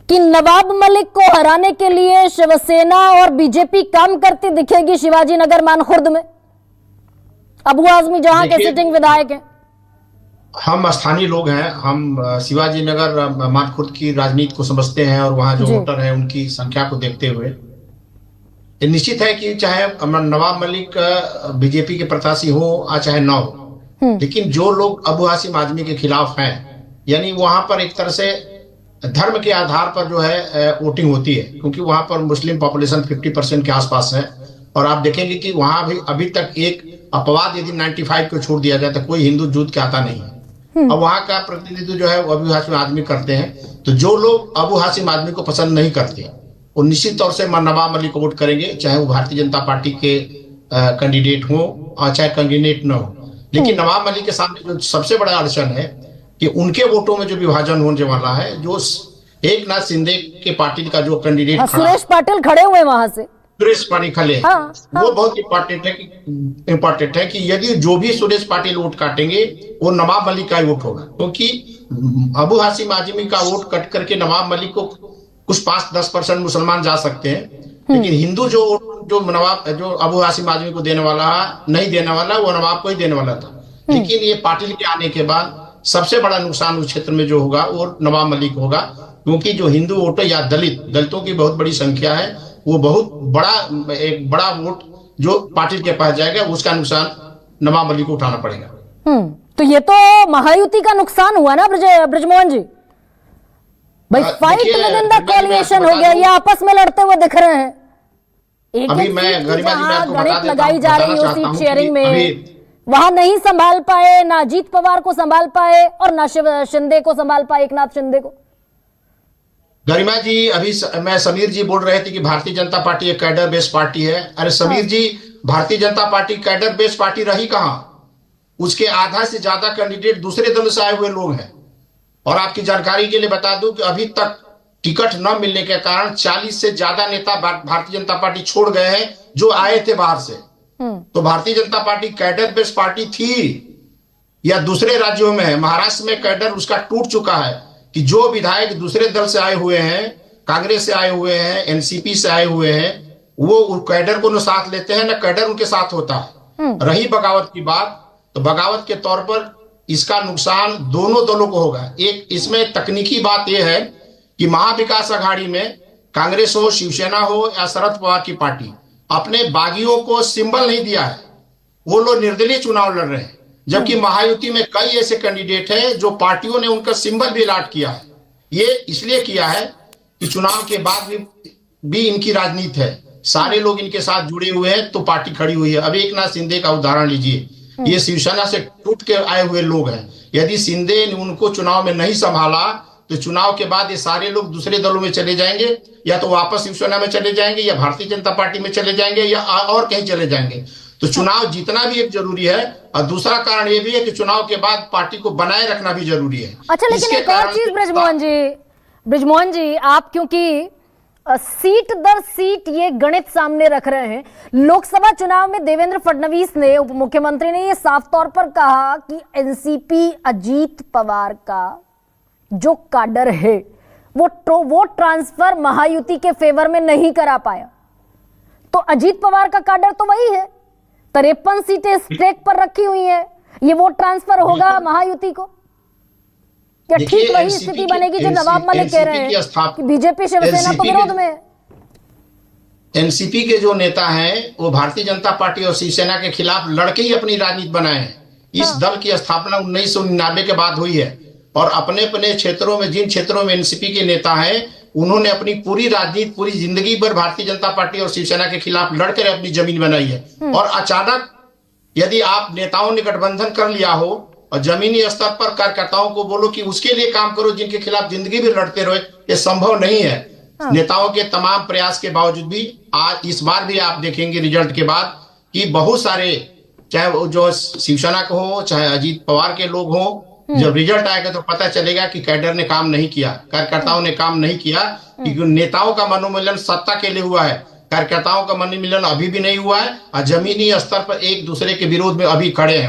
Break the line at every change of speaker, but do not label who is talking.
कि नवाब मलिक को हराने के लिए शिवसेना और बीजेपी काम करती दिखेगी शिवाजी नगर मानखुर्द में। अबू आजमी जहां के सिटिंग विधायक हैं।
हम स्थानीय लोग हैं, हम शिवाजी नगर मानखुर्द की राजनीति को समझते हैं और वहां जो वोटर हैं उनकी संख्या को देखते हुए ये निश्चित है कि चाहे नवाब मलिक बीजेपी के प्रत्याशी हो या चाहे ना हो, लेकिन जो लोग अबू हाशिम आजमी के खिलाफ हैं, यानी वहां पर एक तरह से धर्म के आधार पर जो है वोटिंग होती है, क्योंकि वहां पर मुस्लिम पॉपुलेशन 50% के आसपास है। और आप देखेंगे कि वहां भी अभी तक एक अपवाद यदि 95 को छोड़ दिया जाए तो कोई हिंदू जूत के आता नहीं है। और वहां का प्रतिनिधित्व जो है वो अबू हाशिम आजमी करते हैं। तो जो लोग अबू हाशिम आजमी को पसंद नहीं करते वो निश्चित तौर से नवाब मलिक को वोट करेंगे, चाहे वो भारतीय जनता पार्टी के कैंडिडेट हो और चाहे कैंडिडेट न हो। लेकिन नवाब मलिक के सामने जो सबसे बड़ा अड़चन है कि उनके वोटों में जो विभाजन होने वाला है, जो एकनाथ शिंदे के पार्टी का जो कैंडिडेट
सुरेश पाटिल खड़े हुए वहां से,
सुरेश पाटिल खड़े, वो बहुत इंपॉर्टेंट है कि यदि जो भी सुरेश पाटिल वोट काटेंगे वो नवाब मलिक का ही वोट होगा, क्योंकि अबू हाशिम आजमी का वोट कट करके नवाब मलिक को कुछ 5-10% मुसलमान जा सकते हैं, लेकिन हिंदू जो अबू हाशिम आजमी को देने वाला नहीं देने वाला, वो नवाब को ही देने वाला था। लेकिन ये पाटिल के आने के बाद सबसे बड़ा नुकसान उस क्षेत्र में जो होगा वो नवाब मलिक होगा, क्योंकि जो हिंदू वोटर या दलितों की बहुत बड़ी संख्या है, वो बहुत एक बड़ा वोट जो पाटिल के पास जाएगा, उसका नुकसान नवाब मलिक को उठाना पड़ेगा।
तो ये तो महायुति का नुकसान हुआ ना ब्रजमोहन जी भाई। Fight within the coalition हो गया, ये आपस में लड़ते हुए दिख रहे हैं।
अभी मैं गरिमा जी में आपको
गणित लगाई जा रही है सीट शेयरिंग में, वहां नहीं संभाल पाए, ना अजीत पवार को संभाल पाए और ना शिंदे को संभाल पाए, एकनाथ शिंदे को।
गरिमा जी, अभी मैं समीर जी बोल रहे थे कि भारतीय जनता पार्टी एक कैडर बेस्ड पार्टी है। अरे समीर जी, Bharatiya Janata party cadre based party रही कहां? उसके आधा से ज्यादा कैंडिडेट दूसरे दल से आए हुए लोग हैं। और आपकी जानकारी के लिए बता दूं कि अभी तक टिकट न मिलने के कारण 40 से ज्यादा नेता भारतीय जनता पार्टी छोड़ गए हैं जो आए थे बाहर से। तो Bharatiya Janata party cadre based party थी या दूसरे राज्यों में है? महाराष्ट्र में कैडर उसका टूट चुका है कि जो विधायक दूसरे दल से आए हुए हैं, कांग्रेस से आए हुए हैं, एनसीपी से आए हुए हैं, वो कैडर को न साथ लेते हैं न कैडर उनके साथ होता है। रही बगावत की बात, तो बगावत के तौर पर इसका नुकसान दोनों दलों को होगा। एक इसमें तकनीकी बात यह है कि महाविकास अघाड़ी में कांग्रेस हो, शिवसेना हो या शरद पवार की पार्टी अपने बागियों को सिंबल नहीं दिया है, वो लोग निर्दलीय चुनाव लड़ रहे हैं। जबकि महायुति में कई ऐसे कैंडिडेट हैं जो पार्टियों ने उनका सिंबल भी अलॉट किया है। ये इसलिए किया है कि चुनाव के बाद भी इनकी राजनीति है, सारे लोग इनके साथ जुड़े हुए हैं, तो पार्टी खड़ी हुई है। अभी एकनाथ शिंदे का उदाहरण लीजिए, ये शिवसेना से टूट के आए हुए लोग हैं। यदि शिंदे ने उनको चुनाव में नहीं संभाला तो चुनाव के बाद ये सारे लोग दूसरे दलों में चले जाएंगे, या तो वापस शिवसेना में चले जाएंगे या भारतीय जनता पार्टी में चले जाएंगे या और कहीं चले जाएंगे। तो चुनाव जीतना भी एक जरूरी है, और दूसरा कारण ये भी है कि चुनाव के बाद पार्टी को बनाए रखना भी जरूरी है।
अच्छा, लेकिन एक और चीज ब्रजमोहन जी, आप क्योंकि सीट दर सीट ये गणित सामने रख रहे हैं, लोकसभा चुनाव में देवेंद्र फडणवीस ने, उप मुख्यमंत्री ने, ये साफ तौर पर कहा कि एनसीपी अजीत पवार का जो काडर है वो ट्रांसफर महायुति के फेवर में नहीं करा पाया। तो अजीत पवार का काडर तो वही है, 53 सीटें स्ट्रेक पर रखी हुई है, ये वोट ट्रांसफर होगा महायुति को, या ठीक वही स्थिति बनेगी जो नवाब मलिक कह रहे हैं कि बीजेपी शिवसेना को विरोध में।
एनसीपी के जो नेता हैं वो भारतीय जनता पार्टी और शिवसेना के खिलाफ लड़के ही अपनी राजनीति बनाए हैं। इस दल की स्थापना 1999 के बाद हुई है, और अपने अपने क्षेत्रों में, जिन क्षेत्रों में एनसीपी के नेता हैं, उन्होंने अपनी पूरी राजनीति, पूरी जिंदगी भर भारतीय जनता पार्टी और शिवसेना के खिलाफ लड़कर अपनी जमीन बनाई है। और अचानक यदि आप नेताओं ने गठबंधन कर लिया हो और जमीनी स्तर पर कार्यकर्ताओं को बोलो कि उसके लिए काम करो जिनके खिलाफ जिंदगी भी लड़ते रहे, ये संभव नहीं है। नेताओं के तमाम प्रयास के बावजूद भी आज इस बार भी आप देखेंगे रिजल्ट के बाद कि बहुत सारे, चाहे वो जो शिवसेना को हो चाहे अजीत पवार के लोग हो, जब रिजल्ट आएगा तो पता चलेगा कि कैडर ने काम नहीं किया, कार्यकर्ताओं ने काम नहीं किया। क्योंकि नेताओं का मनोमिलन सत्ता के लिए हुआ है, कार्यकर्ताओं का मनोमिलन अभी भी नहीं हुआ है, और जमीनी स्तर पर एक दूसरे के विरोध में अभी खड़े हैं।